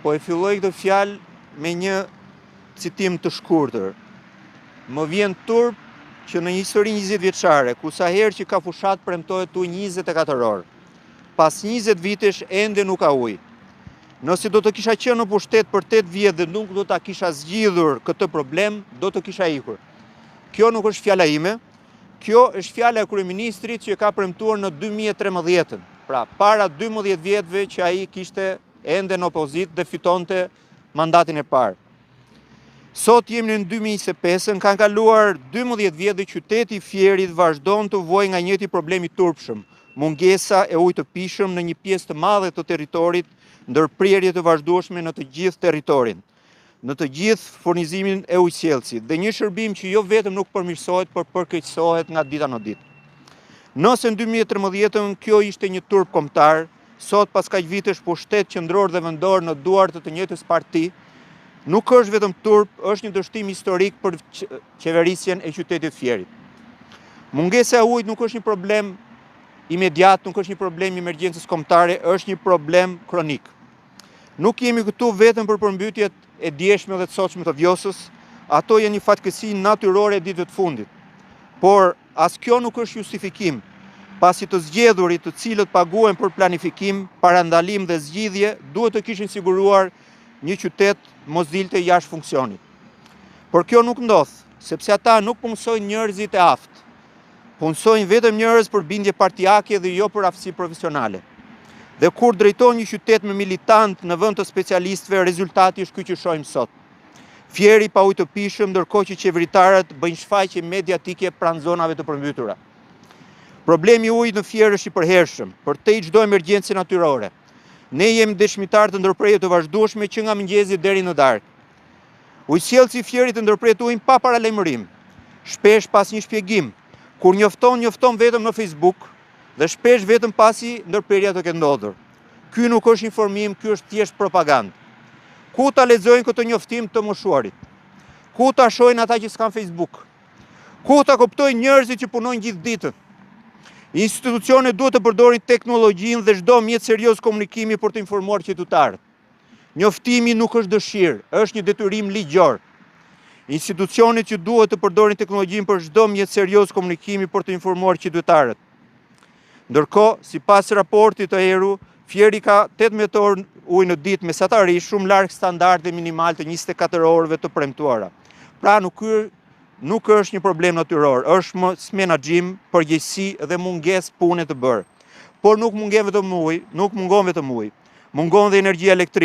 po e filloj këtë fjalë me një citim të shkurtër. Më vjen turp që në një histori 20 vjeçare, ku sa herë që ka fushat premtohet ujë 24 orë, pas 20 vitesh ende nuk ka ujë. Nëse do të kisha qenë në pushtet për 8 vjet dhe nuk do ta kisha zgjidhur këtë problem, do të kisha ikur. Kjo nuk është fjala ime, kjo është fjala e kryeministrit që ka premtuar në 2013, pra para 12 vjetëve që ai kishte ende në opozitë dhe fitonte mandatin e parë. Sot jemi në 2025, kanë kaluar 12 vjet dhe qyteti i Fierit vazhdon të vuajë nga njëjti problem i turpshëm, mungesa e ujit të pijshëm në një pjesë të madhe të territorit, ndërprerje të vazhdueshme në të gjithë territorin, në të gjithë furnizimin e ujësjellësit, dhe një shërbim që jo vetëm nuk përmirësohet, por përkeqësohet nga dita në ditë. Nëse në 2013 kjo ishte një turp kombëtar, sot pas kaq vitesh pushtet qendror dhe vendor në duart të njëjtës parti, nuk është vetëm turp, është një dështim historik për qeverisjen e qytetit Fierit. Mungesa e ujit nuk është një problem imediat, nuk është një problem i emergjencës kombëtare, është një problem kronik. Nuk jemi këtu vetëm për përmbytjet e djeshme dhe të sotshme të Vjosës, ato janë një fatkeqësi natyrore e ditëve të fundit. Por as kjo nuk është justifikim, pasi të zgjedhurit të cilët paguhen për planifikim, parandalim dhe zgjidhje, duhet të kishin siguruar një qytet mos dilte jashtë funksionit. Por kjo nuk ndodh, sepse ata nuk punësojnë njerëzit e aftë. Punësojnë vetëm njerëz për bindje partijake dhe jo për aftësi profesionale. Dhe kur drejton një qytet me militant në vend të specialistëve, rezultati është ky që shohim sot. Fieri pa ujë të pijshëm, ndërkohë që qeveritarët bëjnë shfaqje mediatike pranë zonave të përmbytura. Problemi i ujit në Fier është i përhershëm, përtej çdo emergjencë natyrore. Ne jemi dëshmitar të ndërprerjeve të vazhdueshme që nga mëngjesi deri në darkë. Ujësjellësi i Fierit të ndërpret ujin pa paralajmërim, shpesh pas një shpjegim, kur njofton vetëm në Facebook dhe shpesh vetëm pasi ndërprerja të ketë ndodhur. Ky nuk është informim, ky është thjesht propagandë. Ku ta lexojnë këtë njoftim të moshuarit? Ku ta shohin ata që s'kan Facebook? Ku ta kuptojnë njerëzit që punojnë gjithë ditën? Institucionet duhet të përdorin teknologjinë dhe çdo mjet serioz komunikimi për të informuar qytetarët. Njoftimi nuk është dëshirë, është një detyrim ligjor. Institucionet që duhet të përdorin teknologjinë për çdo mjet serioz komunikimi për të informuar qytetarët. Ndërkohë, sipas raportit të ERU, Fieri ka 18 orë ujë në ditë mesatarisht, shumë larg standarde minimal të 24 orëve të premtuara. Pra nuk është një problem natyror, është menaxhim, përgjegjësi dhe mungesë pune të bërë. Por nuk mungon vetëm ujë, mungon dhe energjia elektrike.